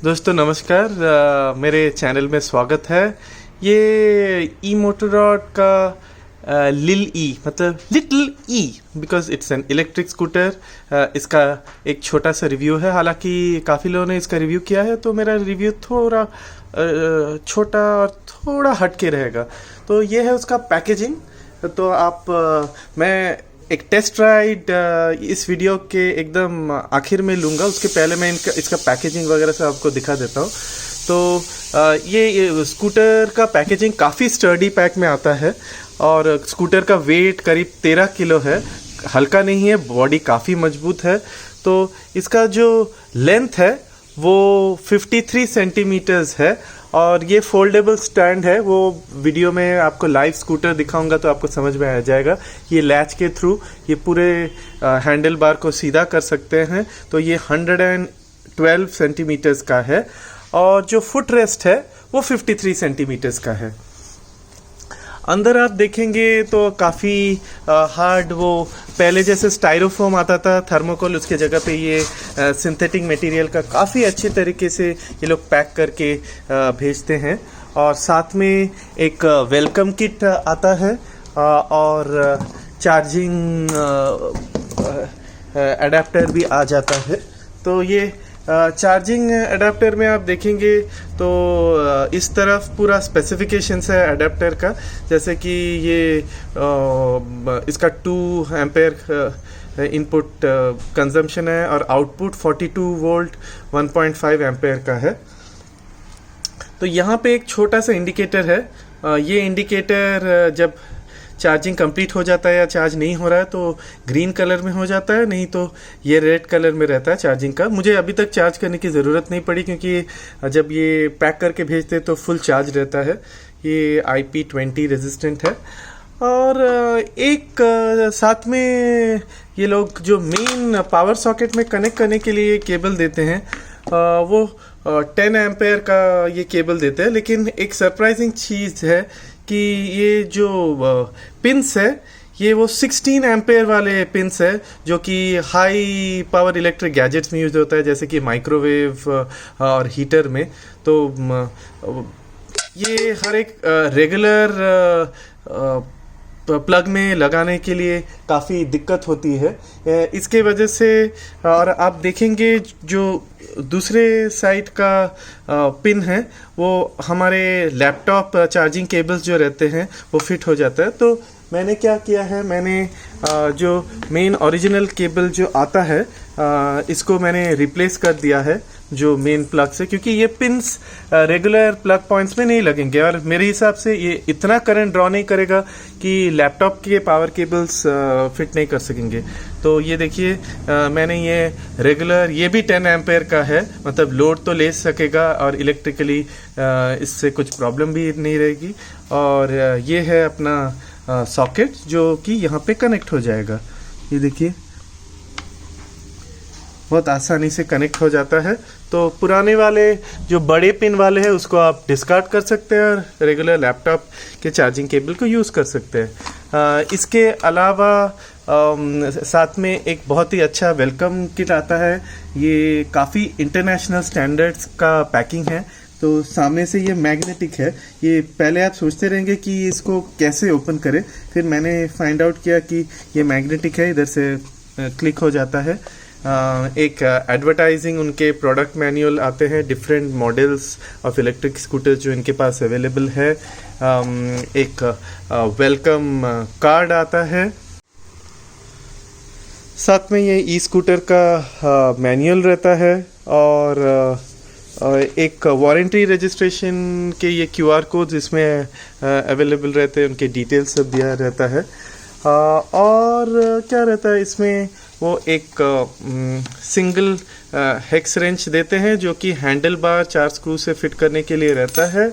दोस्तों नमस्कार, मेरे चैनल में स्वागत है। ये ई मोटोरॉड का लिल ई मतलब little E because it's an electric scooter. इसका एक छोटा सा रिव्यू है। हालांकि काफ़ी लोगों ने इसका रिव्यू किया है, तो मेरा रिव्यू थोड़ा छोटा और थोड़ा हटके रहेगा। तो ये है उसका पैकेजिंग। तो मैं एक टेस्ट राइड इस वीडियो के एकदम आखिर में लूँगा। उसके पहले मैं इसका पैकेजिंग वगैरह से आपको दिखा देता हूँ। तो ये स्कूटर का पैकेजिंग काफ़ी स्टर्डी पैक में आता है और स्कूटर का वेट करीब 13 किलो है। हल्का नहीं है, बॉडी काफ़ी मजबूत है। तो इसका जो लेंथ है वो 53 सेंटीमीटर्स है और ये फोल्डेबल स्टैंड है। वो वीडियो में आपको लाइव स्कूटर दिखाऊंगा तो आपको समझ में आ जाएगा। ये लैच के थ्रू ये पूरे हैंडल बार को सीधा कर सकते हैं। तो ये 112 सेंटीमीटर्स का है और जो फुट रेस्ट है वो 53 सेंटीमीटर्स का है। अंदर आप देखेंगे तो काफ़ी हार्ड, वो पहले जैसे स्टाइरोफोम आता था थर्मोकोल, उसके जगह पे ये सिंथेटिक मटेरियल का काफ़ी अच्छे तरीके से ये लोग पैक करके भेजते हैं। और साथ में एक वेलकम किट आता है और चार्जिंग अडेप्टर भी आ जाता है। तो ये चार्जिंग अडेप्टर में आप देखेंगे तो इस तरफ पूरा स्पेसिफिकेशंस है अडेप्टर का। जैसे कि ये इसका 2 एम्पेयर इनपुट कंजम्पशन है और आउटपुट 42 वोल्ट 1.5 एम्पेयर का है। तो यहाँ पे एक छोटा सा इंडिकेटर है। ये इंडिकेटर जब चार्जिंग कंप्लीट हो जाता है या चार्ज नहीं हो रहा है तो ग्रीन कलर में हो जाता है, नहीं तो ये रेड कलर में रहता है चार्जिंग का। मुझे अभी तक चार्ज करने की ज़रूरत नहीं पड़ी क्योंकि जब ये पैक करके भेजते तो फुल चार्ज रहता है। ये IP20 रेजिस्टेंट है। और एक साथ में ये लोग जो मेन पावर सॉकेट में कनेक्ट करने के लिए केबल देते हैं वो 10 एम्पेयर का ये केबल देते हैं। लेकिन एक सरप्राइजिंग चीज़ है कि ये जो पिंस है ये वो 16 एम्पेयर वाले पिंस है, जो कि हाई पावर इलेक्ट्रिक गैजेट्स में यूज होता है, जैसे कि माइक्रोवेव और हीटर में। तो ये हर एक रेगुलर प्लग में लगाने के लिए काफ़ी दिक्कत होती है इसके वजह से। और आप देखेंगे जो दूसरे साइड का पिन है वो हमारे लैपटॉप चार्जिंग केबल्स जो रहते हैं वो फिट हो जाता है। तो मैंने क्या किया है, मैंने जो मेन ओरिजिनल केबल जो आता है इसको मैंने रिप्लेस कर दिया है जो मेन प्लग से, क्योंकि ये पिंस रेगुलर प्लग पॉइंट्स में नहीं लगेंगे और मेरे हिसाब से ये इतना करंट ड्रॉ नहीं करेगा कि लैपटॉप के पावर केबल्स फिट नहीं कर सकेंगे। तो ये देखिए मैंने ये रेगुलर, ये भी 10 एम्पेयर का है, मतलब लोड तो ले सकेगा और इलेक्ट्रिकली इससे कुछ प्रॉब्लम भी नहीं रहेगी। और ये है अपना सॉकेट जो कि यहाँ पे कनेक्ट हो जाएगा। ये देखिए बहुत आसानी से कनेक्ट हो जाता है। तो पुराने वाले जो बड़े पिन वाले हैं उसको आप डिस्कार्ड कर सकते हैं और रेगुलर लैपटॉप के चार्जिंग केबल को यूज़ कर सकते हैं। इसके अलावा साथ में एक बहुत ही अच्छा वेलकम किट आता है। ये काफ़ी इंटरनेशनल स्टैंडर्ड्स का पैकिंग है। तो सामने से ये मैग्नेटिक है। ये पहले आप सोचते रहेंगे कि इसको कैसे ओपन करें, फिर मैंने फाइंड आउट किया कि ये मैग्नेटिक है, इधर से क्लिक हो जाता है। एक एडवर्टाइजिंग उनके प्रोडक्ट मैनुअल आते हैं, different models of electric scooters जो इनके पास अवेलेबल है। एक वेलकम कार्ड आता है। साथ में ये ई स्कूटर का मैनुअल रहता है और एक वारंटी रजिस्ट्रेशन के ये QR कोड्स इसमें अवेलेबल रहते हैं, उनके डिटेल्स सब दिया रहता है। और क्या रहता है इसमें, वो एक सिंगल हेक्स रेंच देते हैं जो कि हैंडल बार 4 स्क्रू से फिट करने के लिए रहता है।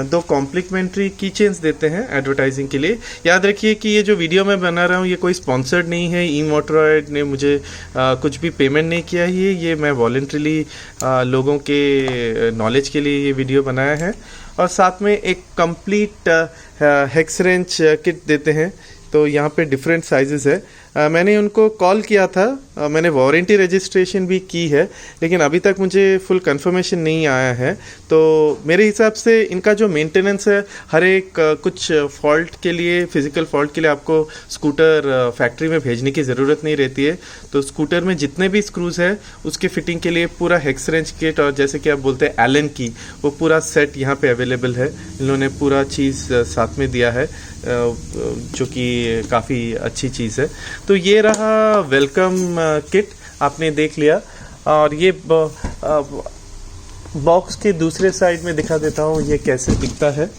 2 कॉम्प्लीमेंट्री की चेन्स देते हैं एडवर्टाइजिंग के लिए। याद रखिए कि ये जो वीडियो मैं बना रहा हूँ ये कोई स्पॉन्सर्ड नहीं है। ई मोटोरॉड ने मुझे कुछ भी पेमेंट नहीं किया है। ये मैं वॉलंटरीली लोगों के नॉलेज के लिए ये वीडियो बनाया है। और साथ में एक कंप्लीट हेक्स रेंच किट देते हैं। तो यहाँ पे डिफरेंट साइजेस है। मैंने उनको कॉल किया था, मैंने वारंटी रजिस्ट्रेशन भी की है, लेकिन अभी तक मुझे फुल कंफर्मेशन नहीं आया है। तो मेरे हिसाब से इनका जो मेंटेनेंस है, हर एक कुछ फॉल्ट के लिए, फिजिकल फॉल्ट के लिए आपको स्कूटर फैक्ट्री में भेजने की ज़रूरत नहीं रहती है। तो स्कूटर में जितने भी स्क्रूज़ है उसके फिटिंग के लिए पूरा हेक्स रेंच किट, और जैसे कि आप बोलते हैं एलन की, वो पूरा सेट यहाँ पे अवेलेबल है। इन्होंने पूरा चीज़ साथ में दिया है, जो कि काफ़ी अच्छी चीज़ है। तो ये रहा वेलकम किट, आपने देख लिया। और ये बॉक्स के दूसरे साइड में दिखा देता हूँ ये कैसे दिखता है।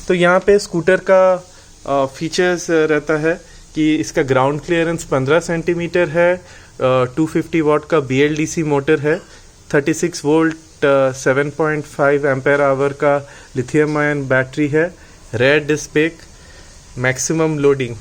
तो यहाँ पे स्कूटर का फीचर्स रहता है कि इसका ग्राउंड क्लियरेंस 15 सेंटीमीटर है, 250 वाट का BLDC मोटर है, 36 वोल्ट 7.5 एम्पेयर आवर का लिथियम आयन बैटरी है, rear disc brake, maximum loading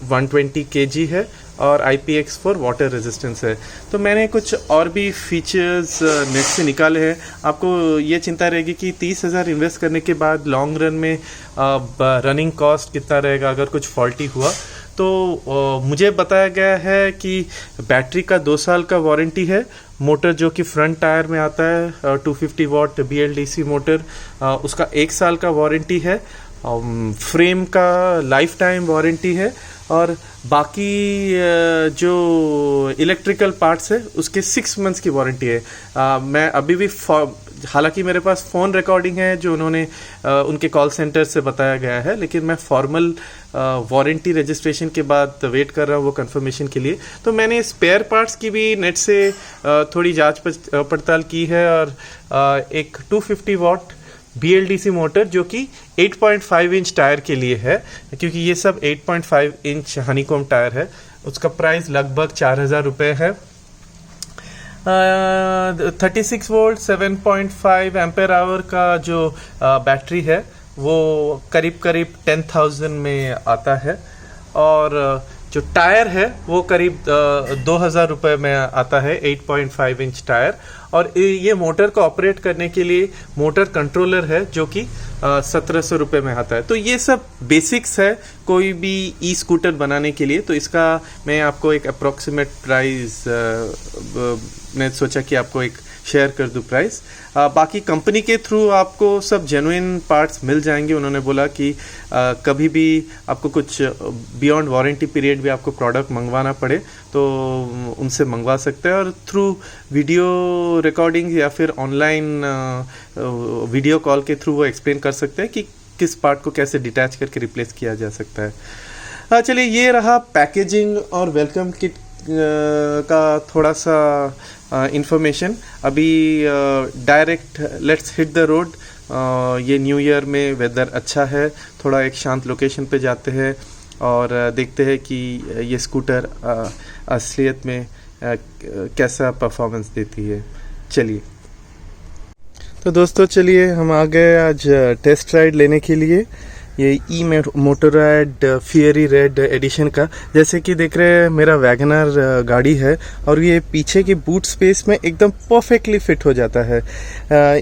120 kg है, और IPX4 वाटर रेजिस्टेंस है। तो मैंने कुछ और भी फीचर्स नेट से निकाले हैं। आपको ये चिंता रहेगी कि 30,000 इन्वेस्ट करने के बाद लॉन्ग रन में रनिंग कॉस्ट कितना रहेगा अगर कुछ फॉल्टी हुआ। तो मुझे बताया गया है कि बैटरी का 2 साल का वारंटी है, मोटर जो कि फ्रंट टायर में आता है 250 वाट BLDC मोटर, उसका 1 साल का वारंटी है, फ्रेम का लाइफ टाइम वारंटी है, और बाकी जो इलेक्ट्रिकल पार्ट्स है उसके 6 मंथ्स की वारंटी है। मैं अभी भी हालांकि मेरे पास फ़ोन रिकॉर्डिंग है जो उन्होंने उनके कॉल सेंटर से बताया गया है, लेकिन मैं फॉर्मल वारंटी रजिस्ट्रेशन के बाद वेट कर रहा हूँ वो कंफर्मेशन के लिए। तो मैंने स्पेयर पार्ट्स की भी नेट से थोड़ी जांच पड़ताल की है, और एक 250 वाट BLDC मोटर जो कि 8.5 इंच टायर के लिए है, क्योंकि ये सब 8.5 इंच हनीकॉम टायर है, उसका प्राइस लगभग 4,000 रुपये है। 36 वोल्ट 7.5 एम्पेयर आवर का जो बैटरी है वो करीब करीब 10,000 में आता है, और जो टायर है वो करीब 2,000 रुपये में आता है, 8.5 इंच टायर। और ये मोटर को ऑपरेट करने के लिए मोटर कंट्रोलर है जो कि 1,700 रुपये में आता है। तो ये सब बेसिक्स है कोई भी ई स्कूटर बनाने के लिए। तो इसका मैं आपको एक अप्रॉक्सीमेट प्राइस मैं सोचा कि आपको एक शेयर कर दूं प्राइस। बाकी कंपनी के थ्रू आपको सब जेन्युइन पार्ट्स मिल जाएंगे। उन्होंने बोला कि कभी भी आपको कुछ बियॉन्ड वारंटी पीरियड भी आपको प्रोडक्ट मंगवाना पड़े तो उनसे मंगवा सकते हैं, और थ्रू वीडियो रिकॉर्डिंग या फिर ऑनलाइन वीडियो कॉल के थ्रू वो एक्सप्लेन कर सकते हैं कि किस पार्ट को कैसे डिटैच करके रिप्लेस किया जा सकता है। चलिए, ये रहा पैकेजिंग और वेलकम किट का थोड़ा सा इंफॉर्मेशन। अभी direct let's hit the road. ये न्यू ईयर में वेदर अच्छा है, थोड़ा एक शांत लोकेशन पे जाते हैं और देखते हैं कि ये स्कूटर असलियत में कैसा परफॉर्मेंस देती है। चलिए तो दोस्तों, चलिए हम आ गए आज टेस्ट राइड लेने के लिए ये ई मोटोरैड फियरी रेड एडिशन का। जैसे कि देख रहे हैं मेरा वैगनर गाड़ी है और ये पीछे के बूट स्पेस में एकदम परफेक्टली फिट हो जाता है।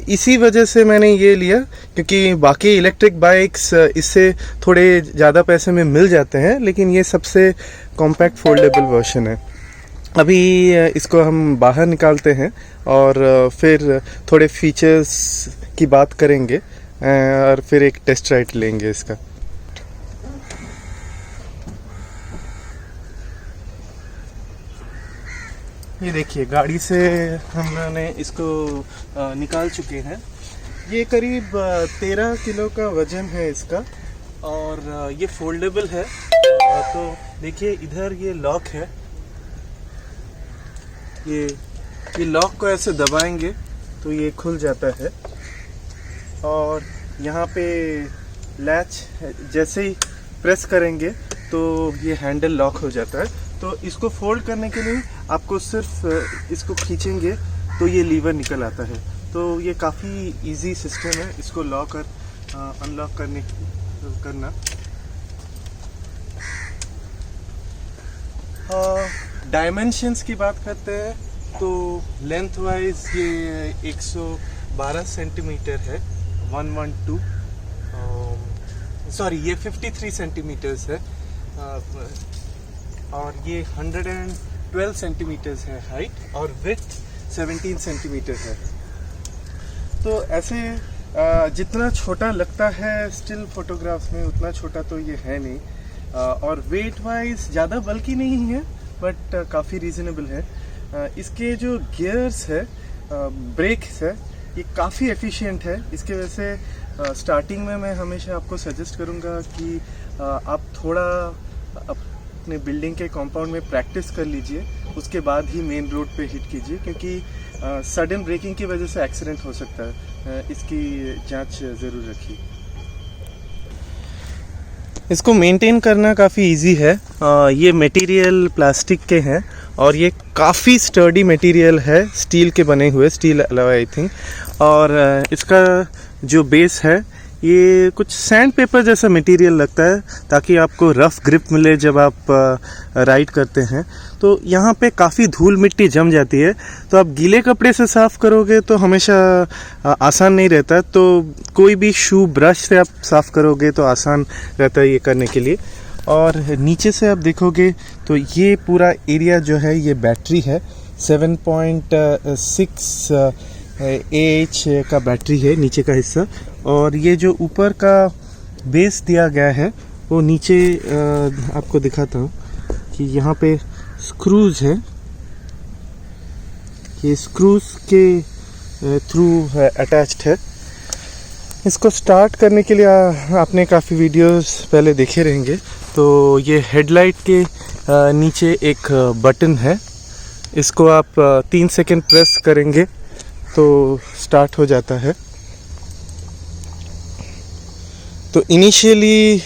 इसी वजह से मैंने ये लिया, क्योंकि बाकी इलेक्ट्रिक बाइक्स इससे थोड़े ज़्यादा पैसे में मिल जाते हैं, लेकिन ये सबसे कॉम्पैक्ट फोल्डेबल वर्जन है। अभी इसको हम बाहर निकालते हैं और फिर थोड़े फीचर्स की बात करेंगे और फिर एक टेस्ट राइड लेंगे इसका। ये देखिए, गाड़ी से हमने इसको निकाल चुके हैं। ये करीब 13 किलो का वजन है इसका, और ये फोल्डेबल है। तो देखिए, इधर ये लॉक है, ये लॉक को ऐसे दबाएंगे तो ये खुल जाता है, और यहाँ पे लैच जैसे ही प्रेस करेंगे तो ये हैंडल लॉक हो जाता है। तो इसको फोल्ड करने के लिए आपको सिर्फ इसको खींचेंगे तो ये लीवर निकल आता है। तो ये काफ़ी इजी सिस्टम है इसको लॉक और अनलॉक करना। डायमेंशंस की बात करते हैं तो लेंथ वाइज ये 112 सेंटीमीटर है, 112, सॉरी ये 53 सेंटीमीटर्स है और ये 112 सेंटीमीटर्स है हाइट और विड्थ 17 सेंटीमीटर है। तो ऐसे जितना छोटा लगता है स्टिल फोटोग्राफ्स में उतना छोटा तो ये है नहीं, और वेट वाइज ज़्यादा बल्कि नहीं है बट काफ़ी रीज़नेबल है। इसके जो गियर्स है, ब्रेक्स है, ये काफ़ी एफिशिएंट है। इसके वजह से स्टार्टिंग में मैं हमेशा आपको सजेस्ट करूँगा कि आप थोड़ा अपने बिल्डिंग के कॉम्पाउंड में प्रैक्टिस कर लीजिए, उसके बाद ही मेन रोड पे हिट कीजिए, क्योंकि सडन ब्रेकिंग की वजह से एक्सीडेंट हो सकता है। इसकी जांच ज़रूर रखिए। इसको मेंटेन करना काफ़ी इजी है। ये मटेरियल प्लास्टिक के हैं और ये काफ़ी स्टर्डी मटेरियल है, स्टील के बने हुए, स्टील अलॉय आई थिंक। और इसका जो बेस है ये कुछ सैंड पेपर जैसा मटेरियल लगता है, ताकि आपको रफ ग्रिप मिले जब आप राइड करते हैं। तो यहाँ पे काफ़ी धूल मिट्टी जम जाती है, तो आप गीले कपड़े से साफ़ करोगे तो हमेशा आसान नहीं रहता। तो कोई भी शू ब्रश से आप साफ़ करोगे तो आसान रहता है ये करने के लिए। और नीचे से आप देखोगे तो ये पूरा एरिया जो है ये बैटरी है, 7.6 AH का बैटरी है नीचे का हिस्सा। और ये जो ऊपर का बेस दिया गया है वो नीचे आपको दिखाता हूँ कि यहाँ पे स्क्रूज है, ये स्क्रूज के थ्रू अटैच्ड है। इसको स्टार्ट करने के लिए आपने काफ़ी वीडियोस पहले देखे रहेंगे। तो ये हेडलाइट के नीचे एक बटन है, इसको आप 3 सेकंड प्रेस करेंगे तो स्टार्ट हो जाता है। तो इनिशियली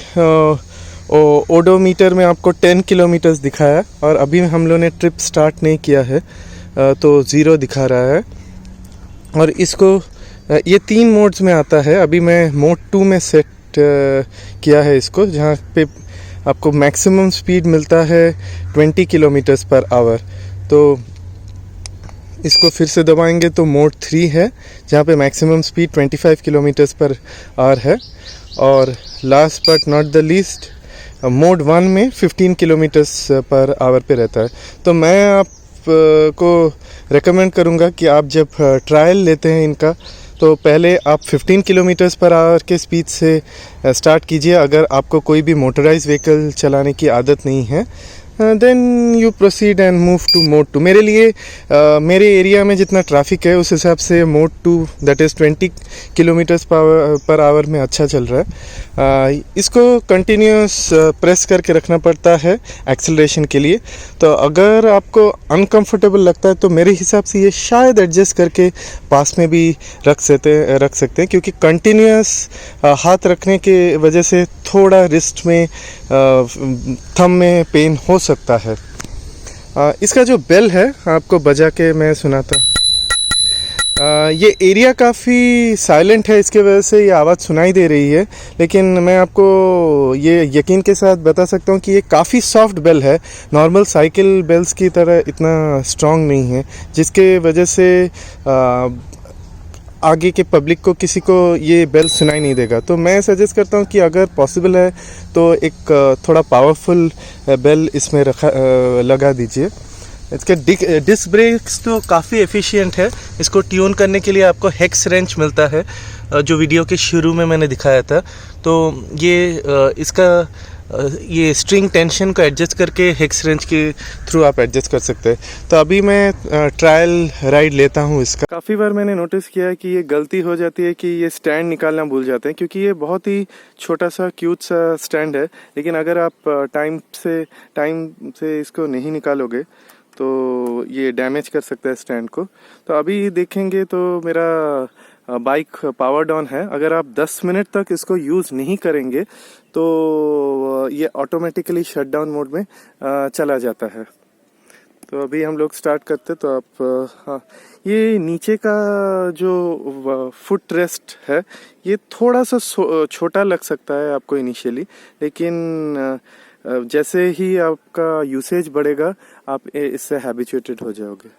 ओडोमीटर में आपको 10 किलोमीटर्स दिखाया और अभी हम लोगों ने ट्रिप स्टार्ट नहीं किया है, तो 0 दिखा रहा है। और इसको ये 3 मोड्स में आता है। अभी मैं मोड 2 में सेट किया है इसको, जहाँ पे आपको मैक्सिमम स्पीड मिलता है 20 किलोमीटर्स पर आवर। तो इसको फिर से दबाएंगे तो मोड 3 है, जहाँ पे maximum speed 25 kilometres per hour है। और last but not the least mode 1 में 15 किलोमीटर्स पर आवर पे रहता है। तो मैं आपको रेकमेंड करूँगा कि आप जब ट्रायल लेते हैं इनका, तो पहले आप 15 किलोमीटर्स पर आवर के स्पीड से स्टार्ट कीजिए। अगर आपको कोई भी मोटराइज व्हीकल चलाने की आदत नहीं है, then you proceed and move to mode 2। मेरे लिए मेरे एरिया में जितना ट्रैफिक है उस हिसाब से mode 2 that is 20 kilometres per hour में अच्छा चल रहा है। इसको कंटिन्यूस प्रेस करके रखना पड़ता है एक्सेलरेशन के लिए। तो अगर आपको अनकंफर्टेबल लगता है तो मेरे हिसाब से ये शायद एडजस्ट करके पास में भी रख सकते हैं, क्योंकि कंटिन्यूस हाथ रखने के वजह से थोड़ा रिस्ट में थंब में पेन हो सकता है। इसका जो बेल है आपको बजा के मैं सुनाता हूँ। ये एरिया काफ़ी साइलेंट है, इसके वजह से ये आवाज़ सुनाई दे रही है, लेकिन मैं आपको ये यकीन के साथ बता सकता हूँ कि ये काफ़ी सॉफ्ट बेल है, नॉर्मल साइकिल बेल्स की तरह इतना स्ट्रॉन्ग नहीं है, जिसके वजह से आगे के पब्लिक को किसी को ये बेल सुनाई नहीं देगा। तो मैं सजेस्ट करता हूँ कि अगर पॉसिबल है तो एक थोड़ा पावरफुल बेल इसमें लगा दीजिए। इसके डिस्क ब्रेक्स तो काफ़ी एफिशिएंट है। इसको ट्यून करने के लिए आपको हेक्स रेंच मिलता है, जो वीडियो के शुरू में मैंने दिखाया था। तो ये स्ट्रिंग टेंशन को एडजस्ट करके हेक्स रेंच के थ्रू आप एडजस्ट कर सकते हैं। तो अभी मैं ट्रायल राइड लेता हूँ इसका। काफ़ी बार मैंने नोटिस किया है कि ये गलती हो जाती है कि ये स्टैंड निकालना भूल जाते हैं, क्योंकि ये बहुत ही छोटा सा क्यूट सा स्टैंड है। लेकिन अगर आप टाइम से इसको नहीं निकालोगे तो ये डैमेज कर सकता है स्टैंड को। तो अभी देखेंगे तो मेरा बाइक पावर डाउन है। अगर आप 10 मिनट तक इसको यूज़ नहीं करेंगे तो ये ऑटोमेटिकली शटडाउन मोड में चला जाता है। तो अभी हम लोग स्टार्ट करते, तो आप हाँ, ये नीचे का जो फुट रेस्ट है ये थोड़ा सा छोटा लग सकता है आपको इनिशियली, लेकिन जैसे ही आपका यूसेज बढ़ेगा आप इससे हैबिचुएटेड हो जाओगे।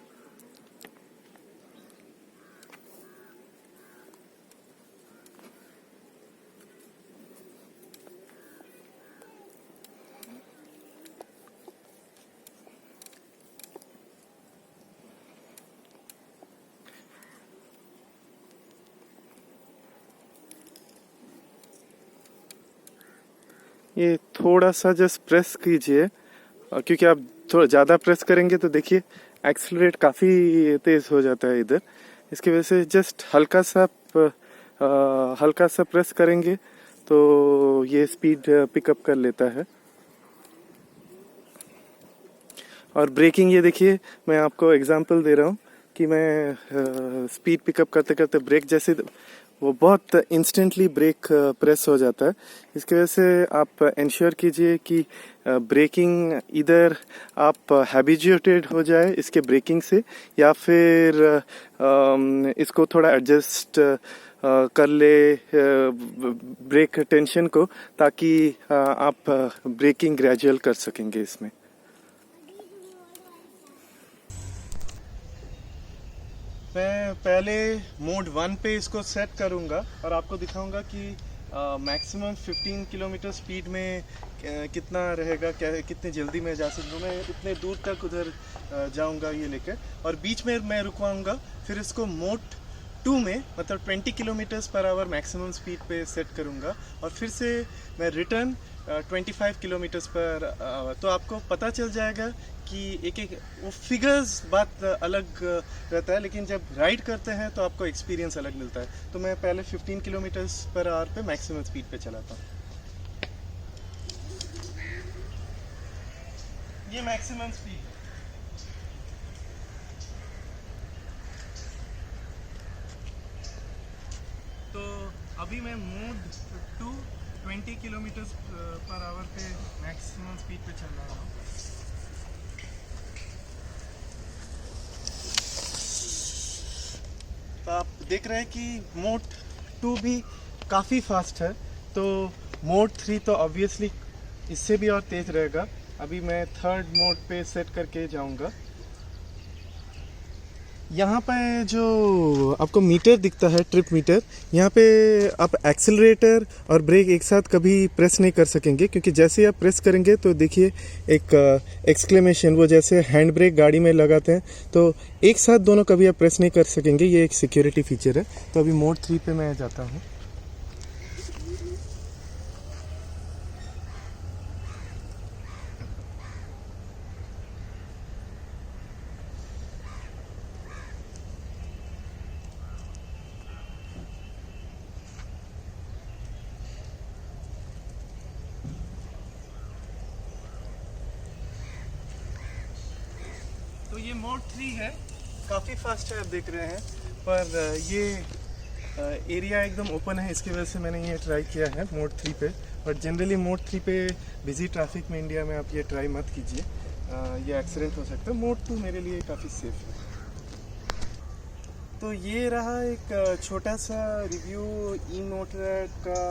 ये थोड़ा सा जस्ट प्रेस कीजिए, क्योंकि आप थोड़ा ज़्यादा प्रेस करेंगे तो देखिए एक्सेलरेट काफ़ी तेज़ हो जाता है इधर। इसकी वजह से जस्ट हल्का सा प्रेस करेंगे तो ये स्पीड पिकअप कर लेता है। और ब्रेकिंग, ये देखिए मैं आपको एग्जांपल दे रहा हूँ कि मैं स्पीड पिकअप करते करते ब्रेक जैसे वो बहुत इंस्टेंटली ब्रेक प्रेस हो जाता है। इसकी वजह से आप इंश्योर कीजिए कि ब्रेकिंग इधर आप हैबिचुएटेड हो जाए इसके ब्रेकिंग से, या फिर इसको थोड़ा एडजस्ट कर ले ब्रेक टेंशन को, ताकि आप ब्रेकिंग ग्रेजुअल कर सकेंगे इसमें। मैं पहले मोड 1 पे इसको सेट करूंगा और आपको दिखाऊंगा कि मैक्सिमम 15 किलोमीटर स्पीड में कितना रहेगा, कितनी जल्दी मैं जा सकता हूँ। मैं इतने दूर तक उधर जाऊंगा ये लेकर, और बीच में मैं रुकवाऊंगा। फिर इसको मोड 2 में मतलब 20 kilometres per hour maximum speed पे सेट करूंगा, और फिर से मैं रिटर्न 25 किलोमीटर्स पर आवर। तो आपको पता चल जाएगा कि एक वो फिगर्स बात अलग रहता है, लेकिन जब राइड करते हैं तो आपको एक्सपीरियंस अलग मिलता है। तो मैं पहले 15 किलोमीटर्स पर आवर पे मैक्सिमम स्पीड पे चलाता हूँ। ये मैक्सिमम स्पीड है। तो अभी मैं मोड 2 20 किलोमीटर्स पर आवर पे मैक्सिमम स्पीड पे चल रहा हूँ। तो आप देख रहे हैं कि मोड 2 भी काफ़ी फास्ट है। तो मोड 3 तो ऑब्वियसली इससे भी और तेज़ रहेगा। अभी मैं थर्ड मोड पे सेट करके जाऊंगा। यहाँ पे जो आपको मीटर दिखता है, ट्रिप मीटर, यहाँ पे आप एक्सेलरेटर और ब्रेक एक साथ कभी प्रेस नहीं कर सकेंगे, क्योंकि जैसे ही आप प्रेस करेंगे तो देखिए एक एक्सक्लेमेशन, वो जैसे हैंड ब्रेक गाड़ी में लगाते हैं, तो एक साथ दोनों कभी आप प्रेस नहीं कर सकेंगे। ये एक सिक्योरिटी फीचर है। तो अभी मोड 3 पे मैं जाता हूँ। तो ये मोड 3 है, काफ़ी फास्ट है, आप देख रहे हैं। पर ये एरिया एकदम ओपन है, इसकी वजह से मैंने ये ट्राई किया है मोड 3 पे। बट जनरली मोड 3 पे बिजी ट्रैफिक में इंडिया में आप ये ट्राई मत कीजिए, ये एक्सीडेंट हो सकता है। मोड 2 मेरे लिए काफ़ी सेफ है। तो ये रहा एक छोटा सा रिव्यू ई मोटर का,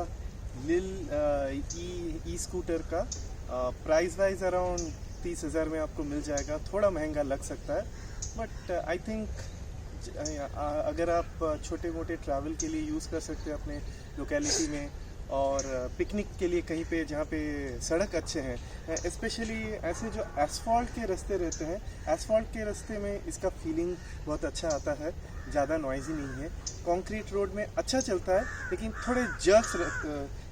लिल ई स्कूटर का। प्राइस वाइज अराउंड 30,000 में आपको मिल जाएगा। थोड़ा महंगा लग सकता है, बट आई थिंक अगर आप छोटे मोटे ट्रैवल के लिए यूज़ कर सकते हैं अपने लोकेलिटी में, और पिकनिक के लिए कहीं पे जहाँ पे सड़क अच्छे हैं, स्पेशली ऐसे जो एसफॉल्ट के रास्ते रहते हैं, एसफॉल्ट के रास्ते में इसका फीलिंग बहुत अच्छा आता है। ज़्यादा नॉइजी नहीं है। कंक्रीट रोड में अच्छा चलता है, लेकिन थोड़े जर्क्स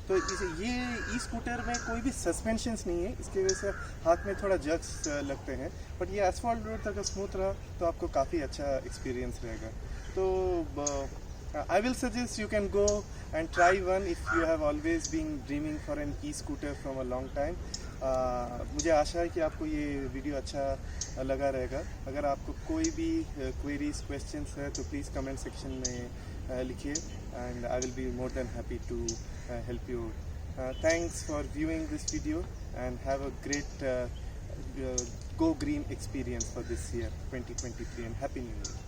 तो ये ई स्कूटर में कोई भी सस्पेंशंस नहीं है, इसकी वजह से हाथ में थोड़ा जर्क्स लगते हैं। बट ये एसफॉल्ट रोड तक स्मूथ रहा तो आपको काफ़ी अच्छा एक्सपीरियंस रहेगा। तो I will suggest you can go and try one if you have always been dreaming for an e-scooter from a long time. मुझे आशा है कि आपको ये वीडियो अच्छा लगा रहेगा। अगर आपको कोई भी क्वेरीज क्वेश्चंस है तो प्लीज़ कमेंट सेक्शन में लिखिए, and I will be more than happy to help you. Thanks for viewing this video and have a great Go Green experience for this year 2023, and Happy New Year.